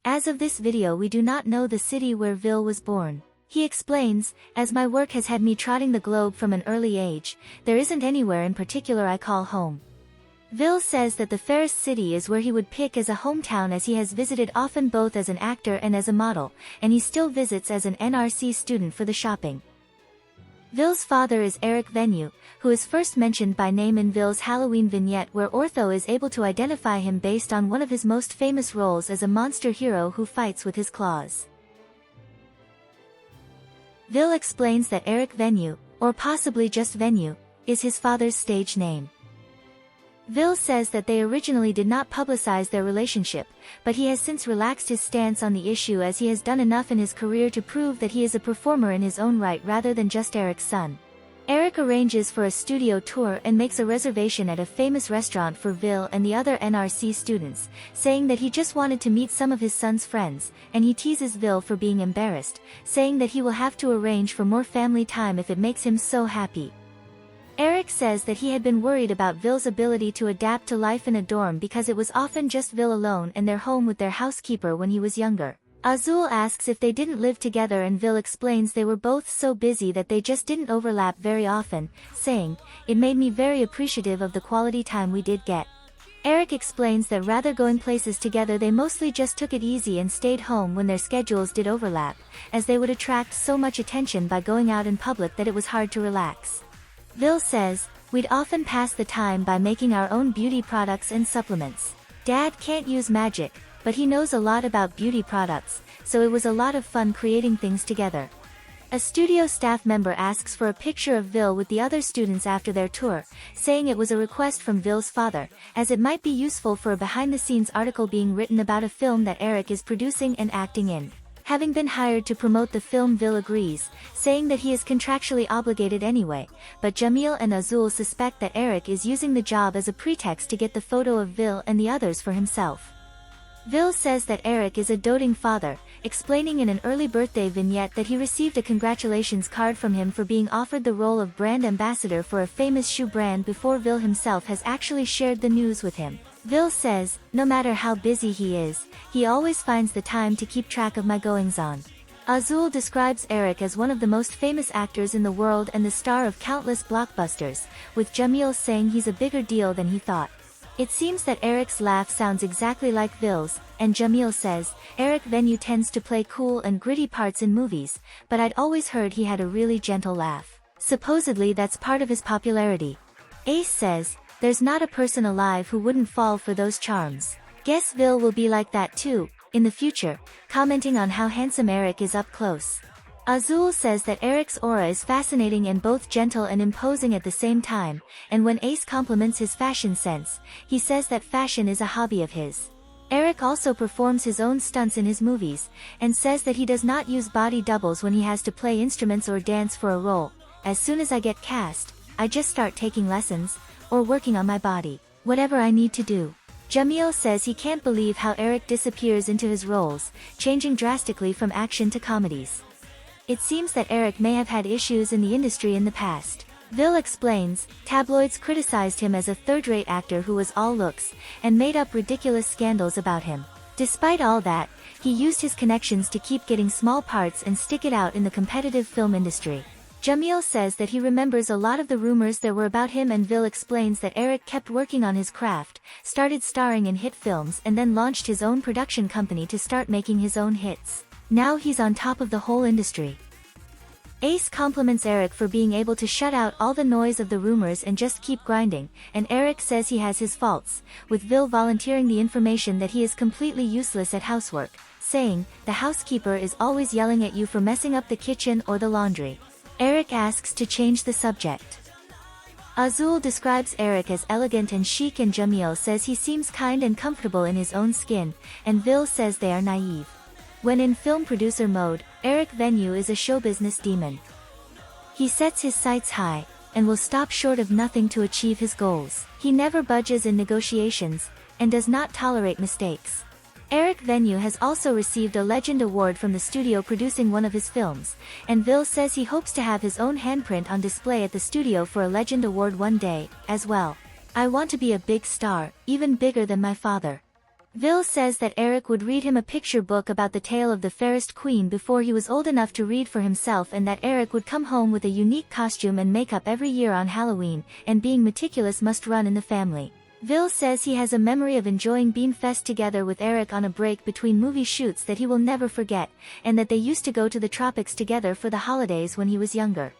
As of this video we do not know the city where Vil was born. He explains, as my work has had me trotting the globe from an early age, there isn't anywhere in particular I call home. Vil says that the fairest city is where he would pick as a hometown as he has visited often both as an actor and as a model, and he still visits as an NRC student for the shopping. Vil's father is Eric Venue, who is first mentioned by name in Vil's Halloween vignette where Ortho is able to identify him based on one of his most famous roles as a monster hero who fights with his claws. Vil explains that Eric Venue, or possibly just Venue, is his father's stage name. Vil says that they originally did not publicize their relationship, but he has since relaxed his stance on the issue as he has done enough in his career to prove that he is a performer in his own right rather than just Eric's son. Eric arranges for a studio tour and makes a reservation at a famous restaurant for Vil and the other NRC students, saying that he just wanted to meet some of his son's friends, and he teases Vil for being embarrassed, saying that he will have to arrange for more family time if it makes him so happy. Eric says that he had been worried about Vil's ability to adapt to life in a dorm because it was often just Vil alone and their home with their housekeeper when he was younger. Azul asks if they didn't live together and Vil explains they were both so busy that they just didn't overlap very often, saying, "It made me very appreciative of the quality time we did get." Eric explains that rather going places together they mostly just took it easy and stayed home when their schedules did overlap, as they would attract so much attention by going out in public that it was hard to relax. Vil says, "We'd often pass the time by making our own beauty products and supplements. Dad can't use magic, but he knows a lot about beauty products, so it was a lot of fun creating things together." A studio staff member asks for a picture of Vil with the other students after their tour, saying it was a request from Vil's father, as it might be useful for a behind-the-scenes article being written about a film that Eric is producing and acting in. Having been hired to promote the film, Vil agrees, saying that he is contractually obligated anyway, but Jamil and Azul suspect that Eric is using the job as a pretext to get the photo of Vil and the others for himself. Vil says that Eric is a doting father, explaining in an early birthday vignette that he received a congratulations card from him for being offered the role of brand ambassador for a famous shoe brand before Vil himself has actually shared the news with him. Vil says, "No matter how busy he is, he always finds the time to keep track of my goings-on." Azul describes Eric as one of the most famous actors in the world and the star of countless blockbusters, with Jamil saying he's a bigger deal than he thought. It seems that Eric's laugh sounds exactly like Vil's, and Jamil says, "Eric Venue tends to play cool and gritty parts in movies, but I'd always heard he had a really gentle laugh. Supposedly that's part of his popularity." Ace says, "There's not a person alive who wouldn't fall for those charms. Guess Vil will be like that too, in the future," commenting on how handsome Eric is up close. Azul says that Eric's aura is fascinating and both gentle and imposing at the same time, and when Ace compliments his fashion sense, he says that fashion is a hobby of his. Eric also performs his own stunts in his movies, and says that he does not use body doubles when he has to play instruments or dance for a role. "As soon as I get cast, I just start taking lessons, or working on my body, whatever I need to do." Jamil says he can't believe how Eric disappears into his roles, changing drastically from action to comedies. It seems that Eric may have had issues in the industry in the past. Vil explains, tabloids criticized him as a third-rate actor who was all looks, and made up ridiculous scandals about him. Despite all that, he used his connections to keep getting small parts and stick it out in the competitive film industry. Jamil says that he remembers a lot of the rumors there were about him, and Vil explains that Eric kept working on his craft, started starring in hit films and then launched his own production company to start making his own hits. Now he's on top of the whole industry. Ace compliments Eric for being able to shut out all the noise of the rumors and just keep grinding, and Eric says he has his faults, with Vil volunteering the information that he is completely useless at housework, saying, "The housekeeper is always yelling at you for messing up the kitchen or the laundry." Eric asks to change the subject. Azul describes Eric as elegant and chic, and Jamil says he seems kind and comfortable in his own skin, and Vil says they are naive. When in film producer mode, Eric Venue is a show business demon. He sets his sights high, and will stop short of nothing to achieve his goals. He never budges in negotiations, and does not tolerate mistakes. Eric Venue has also received a Legend Award from the studio producing one of his films, and Vil says he hopes to have his own handprint on display at the studio for a Legend Award one day, as well. "I want to be a big star, even bigger than my father." Vil says that Eric would read him a picture book about the tale of the fairest queen before he was old enough to read for himself, and that Eric would come home with a unique costume and makeup every year on Halloween, and being meticulous must run in the family. Vil says he has a memory of enjoying Beanfest together with Eric on a break between movie shoots that he will never forget, and that they used to go to the tropics together for the holidays when he was younger.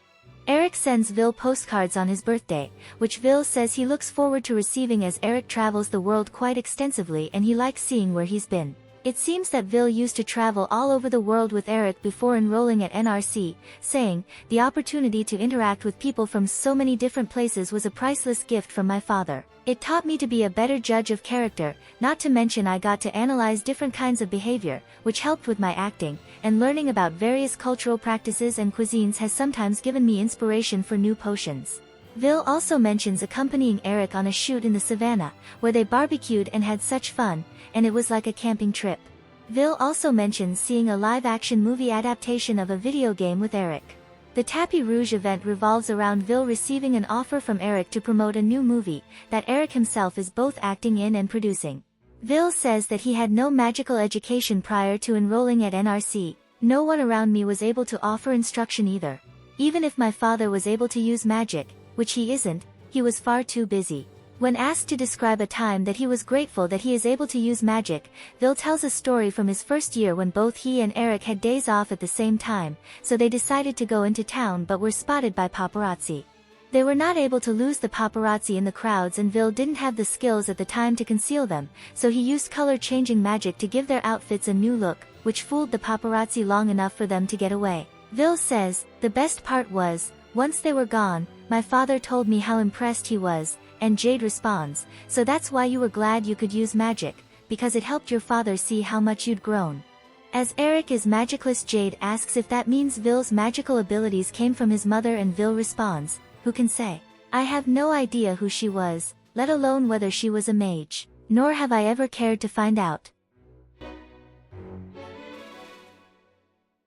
Eric sends Vil postcards on his birthday, which Vil says he looks forward to receiving as Eric travels the world quite extensively and he likes seeing where he's been. It seems that Vil used to travel all over the world with Eric before enrolling at NRC, saying, "The opportunity to interact with people from so many different places was a priceless gift from my father. It taught me to be a better judge of character, not to mention I got to analyze different kinds of behavior, which helped with my acting, and learning about various cultural practices and cuisines has sometimes given me inspiration for new potions." Vil also mentions accompanying Eric on a shoot in the savannah, where they barbecued and had such fun, and it was like a camping trip. Vil also mentions seeing a live-action movie adaptation of a video game with Eric. The Tapis Rouge event revolves around Vil receiving an offer from Eric to promote a new movie, that Eric himself is both acting in and producing. Vil says that he had no magical education prior to enrolling at NRC. "No one around me was able to offer instruction either. Even if my father was able to use magic, which he isn't, he was far too busy." When asked to describe a time that he was grateful that he is able to use magic, Vil tells a story from his first year when both he and Eric had days off at the same time, so they decided to go into town but were spotted by paparazzi. They were not able to lose the paparazzi in the crowds, and Vil didn't have the skills at the time to conceal them, so he used color-changing magic to give their outfits a new look, which fooled the paparazzi long enough for them to get away. Vil says, "The best part was, once they were gone, my father told me how impressed he was," and Jade responds, "So that's why you were glad you could use magic, because it helped your father see how much you'd grown." As Eric is magicless, Jade asks if that means Vil's magical abilities came from his mother, and Vil responds, "Who can say? I have no idea who she was, let alone whether she was a mage. Nor have I ever cared to find out."